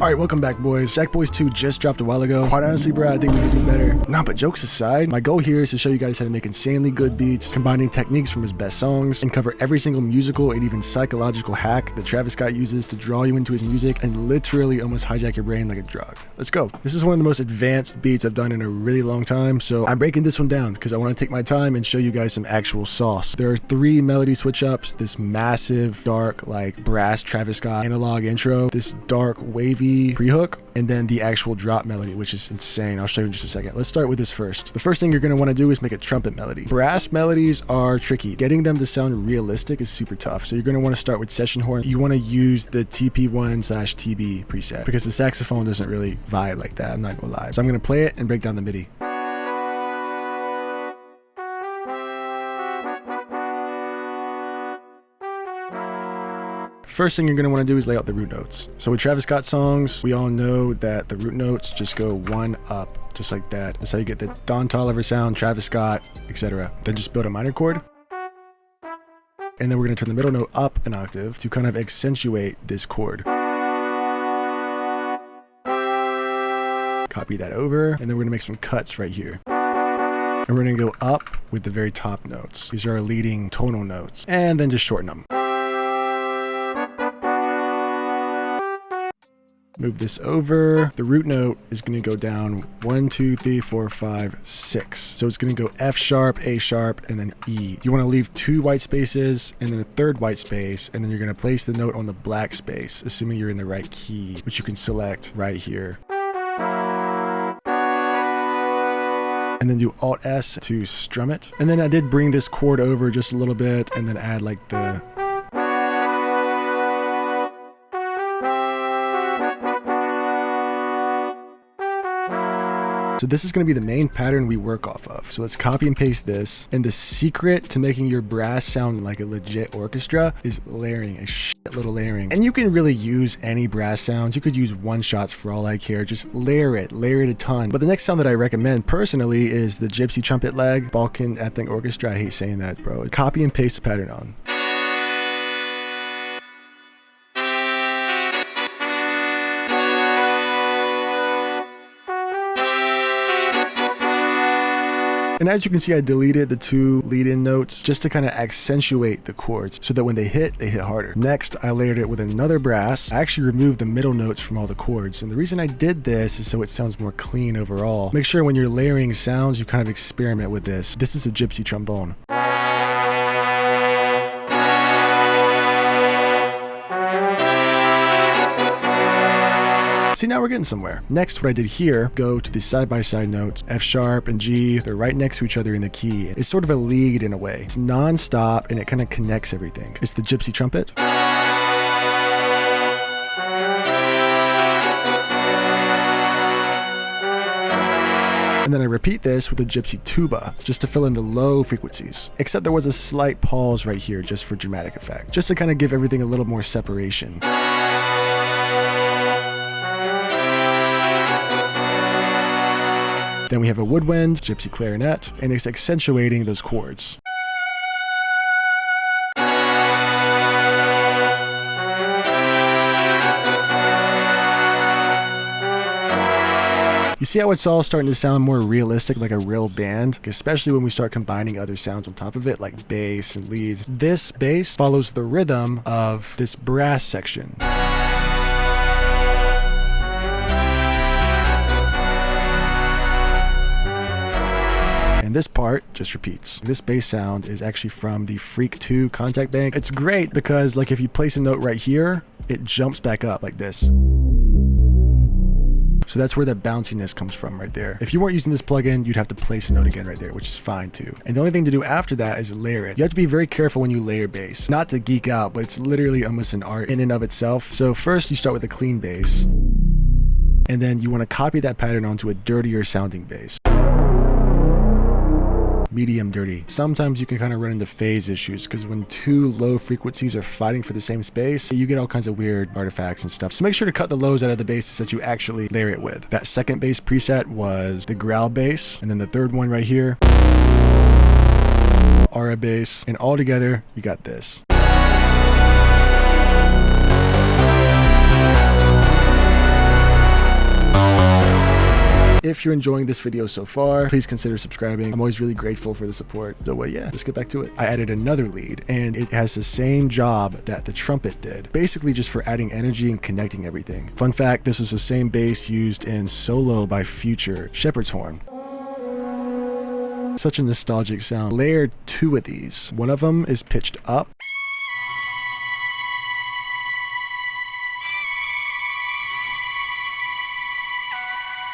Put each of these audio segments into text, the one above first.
Alright, welcome back, boys. Jack Boys 2 just dropped a while ago. Quite honestly, bro, I think we could do better. Nah, but jokes aside, my goal here is to show you guys how to make insanely good beats, combining techniques from his best songs, and cover every single musical and even psychological hack that Travis Scott uses to draw you into his music and literally almost hijack your brain like a drug. Let's go. This is one of the most advanced beats I've done in a really long time, so I'm breaking this one down because I want to take my time and show you guys some actual sauce. There are 3 melody switch ups, this massive, dark, like brass Travis Scott analog intro, this dark, wavy Prehook, and then the actual drop melody, which is insane. I'll show you in just a second. Let's start with this first. The first thing you're going to want to do is make a trumpet melody. Brass melodies are tricky. Getting them to sound realistic is super tough. So you're going to want to start with session horn. You want to use the TP1/TB preset because the saxophone doesn't really vibe like that. I'm not going to lie. So I'm going to play it and break down the MIDI. First thing you're going to want to do is lay out the root notes. So with Travis Scott songs, we all know that the root notes just go 1 up, just like that. That's how you get the Don Toliver sound, Travis Scott, etc. Then just build a minor chord. And then we're going to turn the middle note up an octave to kind of accentuate this chord. Copy that over, and then we're going to make some cuts right here. And we're going to go up with the very top notes. These are our leading tonal notes. And then just shorten them. Move this over. The root note is going to go down 1, 2, 3, 4, 5, 6. So it's going to go F sharp, A sharp, and then E. You want to leave 2 white spaces and then a 3rd white space, and then you're going to place the note on the black space, assuming you're in the right key, which you can select right here. And then do Alt S to strum it. And then I did bring this chord over just a little bit and then add like the So this is going to be the main pattern we work off of. So let's copy and paste this. And the secret to making your brass sound like a legit orchestra is layering, a shit little layering. And you can really use any brass sounds. You could use one-shots for all I care. Just layer it a ton. But the next sound that I recommend personally is the Gypsy Trumpet Leg Balkan Ethnic Orchestra. I hate saying that, bro. Copy and paste the pattern on. And as you can see, I deleted the 2 lead-in notes just to kind of accentuate the chords so that when they hit harder. Next, I layered it with another brass. I actually removed the middle notes from all the chords. And the reason I did this is so it sounds more clean overall. Make sure when you're layering sounds, you kind of experiment with this. This is a gypsy trombone. See, now we're getting somewhere. Next, what I did here, go to the side-by-side notes, F sharp and G. They're right next to each other in the key. It's sort of a lead in a way. It's non-stop and it kind of connects everything. It's the gypsy trumpet. And then I repeat this with a gypsy tuba, just to fill in the low frequencies. Except there was a slight pause right here just for dramatic effect, just to kind of give everything a little more separation. Then we have a woodwind, gypsy clarinet, and it's accentuating those chords. You see how it's all starting to sound more realistic, like a real band? Especially when we start combining other sounds on top of it, like bass and leads. This bass follows the rhythm of this brass section. And this part just repeats. This bass sound is actually from the Freak 2 Contact Bank. It's great because like if you place a note right here, it jumps back up like this. So that's where the bounciness comes from right there. If you weren't using this plugin, you'd have to place a note again right there, which is fine too. And the only thing to do after that is layer it. You have to be very careful when you layer bass. Not to geek out, but it's literally almost an art in and of itself. So first you start with a clean bass, and then you want to copy that pattern onto a dirtier sounding bass. Medium dirty. Sometimes you can kind of run into phase issues because when 2 low frequencies are fighting for the same space, you get all kinds of weird artifacts and stuff. So make sure to cut the lows out of the basses that you actually layer it with. That second bass preset was the growl bass, and then the 3rd one right here, aura bass, and all together you got this. And If you're enjoying this video so far, please consider subscribing. I'm always really grateful for the support. So yeah, let's get back to it. I added another lead, and it has the same job that the trumpet did, basically just for adding energy and connecting everything. Fun fact, this is the same bass used in Solo by Future, Shepherd's Horn. Such a nostalgic sound. Layered 2 of these. One of them is pitched up.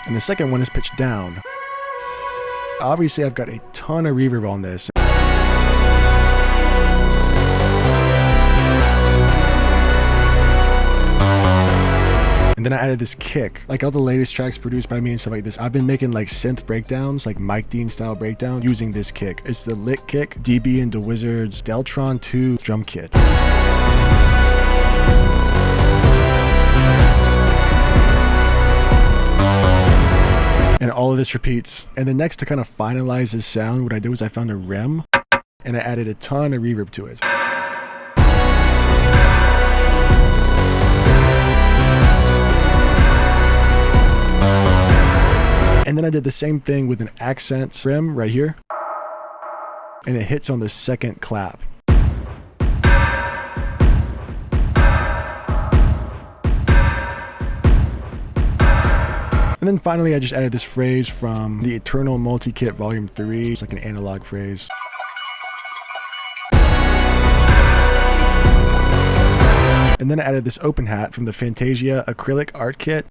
And the second one is pitched down. Obviously, I've got a ton of reverb on this. And then I added this kick. Like all the latest tracks produced by me and stuff like this, I've been making like synth breakdowns, like Mike Dean style breakdown, using this kick. It's the lick kick, DB and the Wizard's Deltron 2 drum kit. And all of this repeats. And then next, to kind of finalize this sound, what I did was I found a rem and I added a ton of reverb to it. And then I did the same thing with an accent rem right here. And it hits on the second clap. And then finally, I just added this phrase from the 𝕊𝕊𝔹𝕆 Volume 3. It's like an analog phrase. And then I added this open hat from the Fantasia acrylic art kit.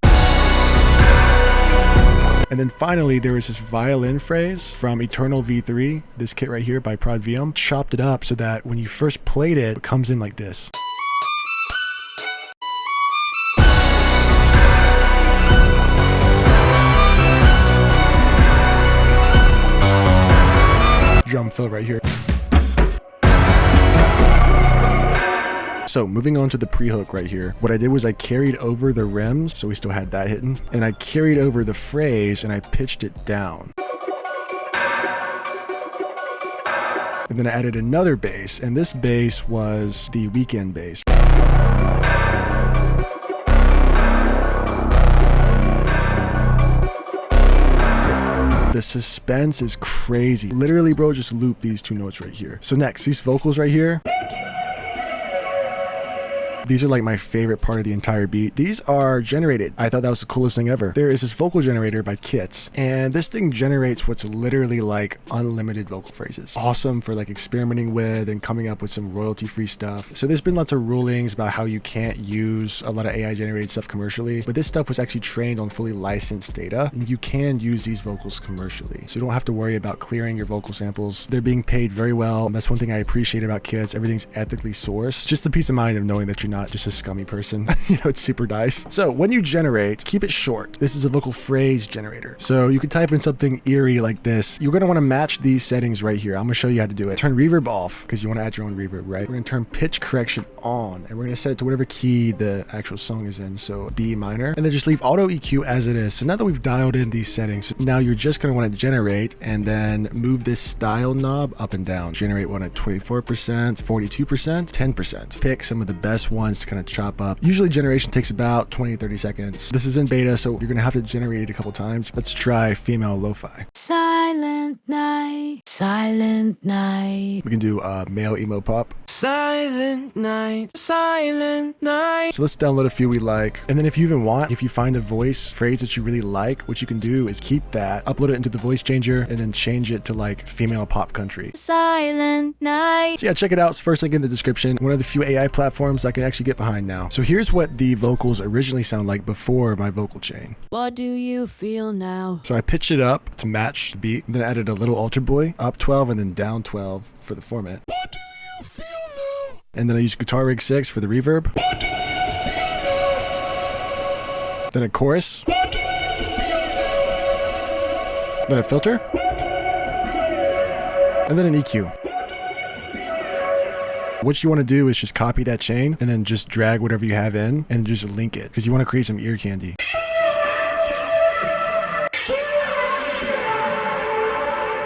And then finally, there was this violin phrase from Eternal V3, this kit right here by Prod VM. Chopped it up so that when you first played it, it comes in like this. Drum fill right here. So moving on to the pre-hook right here, what I did was I carried over the rems, so we still had that hitting, and I carried over the phrase and I pitched it down. And then I added another bass, and this bass was the Weekend bass. The suspense is crazy. Literally, bro, just loop these 2 notes right here. So next, these vocals right here. These are like my favorite part of the entire beat. These are generated. I thought that was the coolest thing ever. There is this vocal generator by Kits, and this thing generates what's literally like unlimited vocal phrases. Awesome for like experimenting with and coming up with some royalty-free stuff. So there's been lots of rulings about how you can't use a lot of AI generated stuff commercially, but this stuff was actually trained on fully licensed data, and you can use these vocals commercially. So you don't have to worry about clearing your vocal samples. They're being paid very well. That's one thing I appreciate about Kits. Everything's ethically sourced. Just the peace of mind of knowing that you're not just a scummy person. You know, it's super nice. So when you generate, keep it short. This is a vocal phrase generator. So you could type in something eerie like this. You're going to want to match these settings right here. I'm going to show you how to do it. Turn reverb off because you want to add your own reverb, right? We're going to turn pitch correction on, and we're going to set it to whatever key the actual song is in. So B minor, and then just leave auto EQ as it is. So now that we've dialed in these settings, now you're just going to want to generate and then move this style knob up and down. Generate one at 24%, 42%, 10%. Pick some of the best ones to kind of chop up. Usually generation takes about 20-30 seconds. This is in beta, so you're gonna have to generate it a couple times. Let's try female lo-fi. Silent night, silent night. We can do male emo pop. Silent night, silent night. So let's download a few we like. And then if you even want, if you find a voice phrase that you really like, what you can do is keep that, upload it into the voice changer, and then change it to like female pop country. Silent night. So yeah, check it out. It's first link in the description. One of the few AI platforms I can actually get behind now. So here's what the vocals originally sound like before my vocal chain. What do you feel now? So I pitched it up to match the beat, then added a little altar boy, up 12 and then down 12 for the format. What do you feel now? And then I used Guitar Rig 6 for the reverb. What do you feel now? Then a chorus. What do you feel now? Then a filter. And then an EQ. What you want to do is just copy that chain and then just drag whatever you have in and just link it because you want to create some ear candy.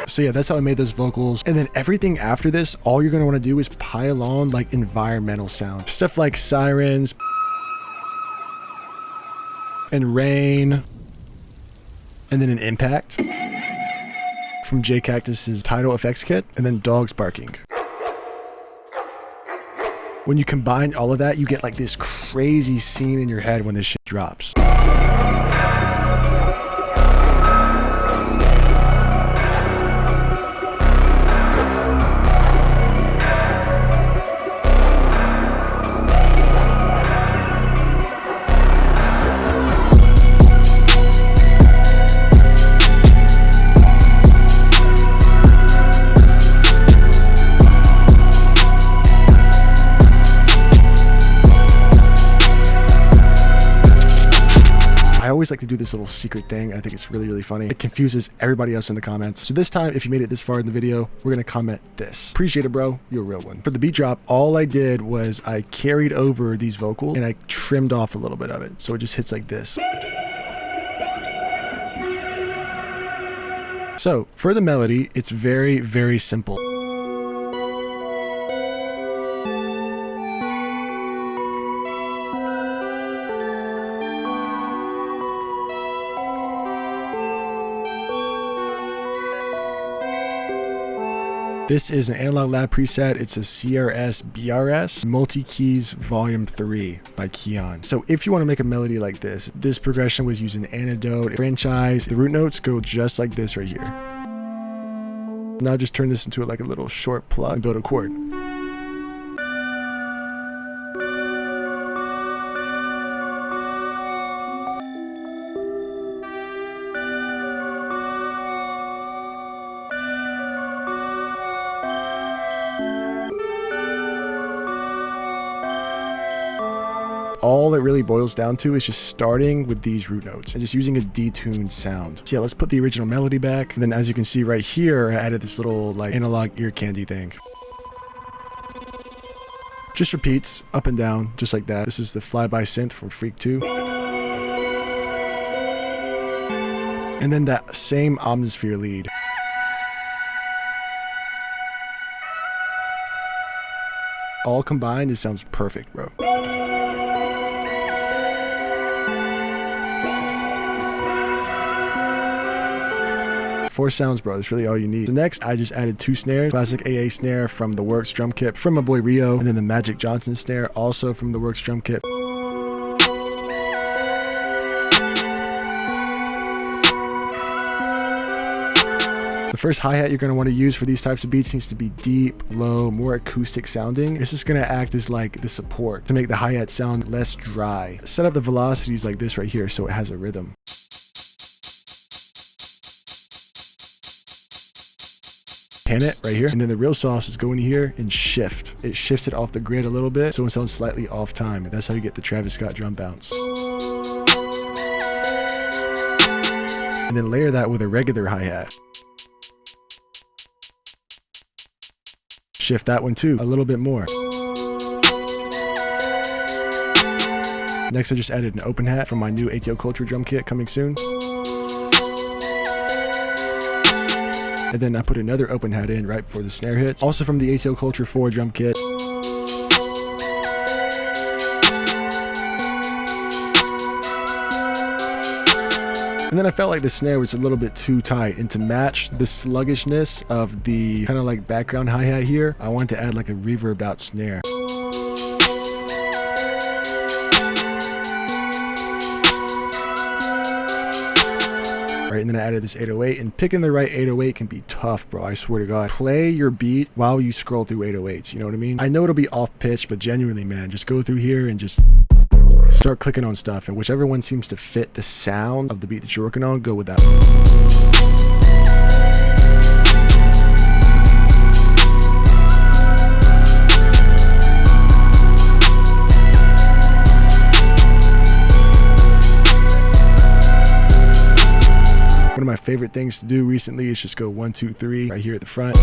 So yeah, that's how I made those vocals. And then everything after this, all you're going to want to do is pile on like environmental sound. Stuff like sirens and rain and then an impact from J Cactus's Tidal Effects Kit, and then dogs barking. When you combine all of that, you get like this crazy scene in your head when this shit drops. I always like to do this little secret thing. I think it's really, really funny. It confuses everybody else in the comments. So this time, if you made it this far in the video, we're gonna comment this. Appreciate it, bro. You're a real one. For the beat drop, all I did was I carried over these vocals and I trimmed off a little bit of it. So it just hits like this. So for the melody, it's very, very simple. This is an Analog Lab preset. It's a CRS-BRS Multi-Keys Volume 3 by Keon. So if you want to make a melody like this progression was using Antidote, Franchise. The root notes go just like this right here. Now just turn this into like a little short plug and build a chord. All it really boils down to is just starting with these root notes and just using a detuned sound. So yeah, let's put the original melody back. And then as you can see right here, I added this little like analog ear candy thing. Just repeats up and down, just like that. This is the Flyby synth from Freak 2. And then that same Omnisphere lead. All combined, it sounds perfect, bro. Four sounds, bro. That's really all you need. So next, I just added 2 snares. Classic AA snare from the Works drum kit from my boy Rio, and then the Magic Johnson snare also from the Works drum kit. The first hi-hat you're going to want to use for these types of beats needs to be deep, low, more acoustic sounding. This is going to act as like the support to make the hi-hat sound less dry. Set up the velocities like this right here so it has a rhythm. Pan it right here, and then the real sauce is go in here and shift. It shifts it off the grid a little bit so it sounds slightly off time. That's how you get the Travis Scott drum bounce. And then layer that with a regular hi-hat. Shift that one too, a little bit more. Next, I just added an open hat from my new ATO Culture drum kit coming soon. And then I put another open hat in right before the snare hits. Also from the ATO Culture 4 drum kit. And then I felt like the snare was a little bit too tight, and to match the sluggishness of the kind of like background hi-hat here, I wanted to add like a reverbed out snare. Right, and then I added this 808, and picking the right 808 can be tough, bro. I swear to God. Play your beat while you scroll through 808s, you know what I mean? I know it'll be off pitch, but genuinely, man, just go through here and just start clicking on stuff, and whichever one seems to fit the sound of the beat that you're working on, go with that one. One of my favorite things to do recently is just go 1, 2, 3 right here at the front,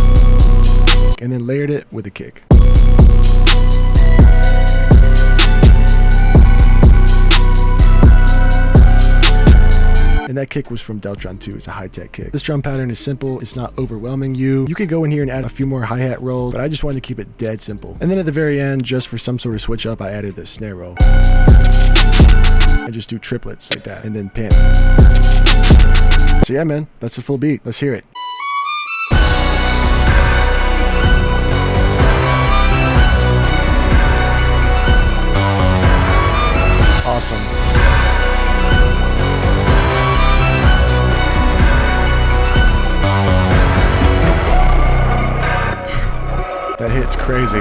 and then layered it with a kick. And that kick was from Deltron 2. It's a high-tech kick. This drum pattern is simple. It's not overwhelming you. You could go in here and add a few more hi-hat rolls, but I just wanted to keep it dead simple. And then at the very end, just for some sort of switch up, I added the snare roll. And just do triplets like that, and then pan it. So yeah, man, that's the full beat. Let's hear it. Awesome. That hit's crazy.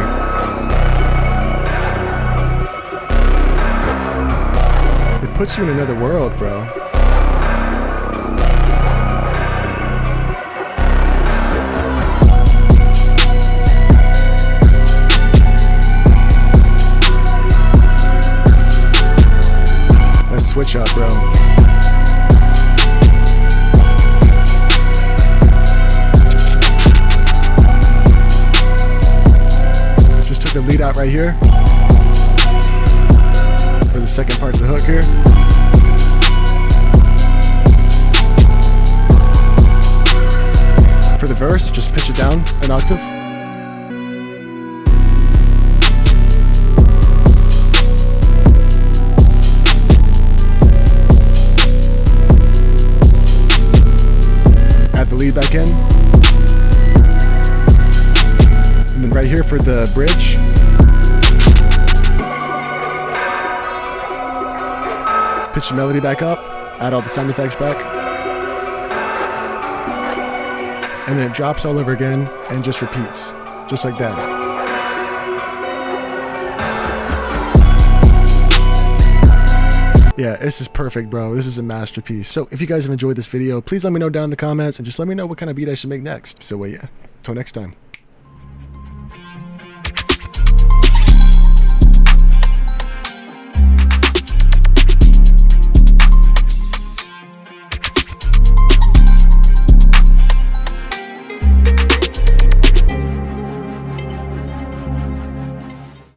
It puts you in another world, bro. Let's switch up, bro. Just took the lead out right here for the second part of the hook here. For the verse, just pitch it down an octave. Add the lead back in. And then right here for the bridge, pitch the melody back up, add all the sound effects back. And then it drops all over again and just repeats, just like that. Yeah, this is perfect, bro. This is a masterpiece. So if you guys have enjoyed this video, please let me know down in the comments and just let me know what kind of beat I should make next. So yeah, till next time.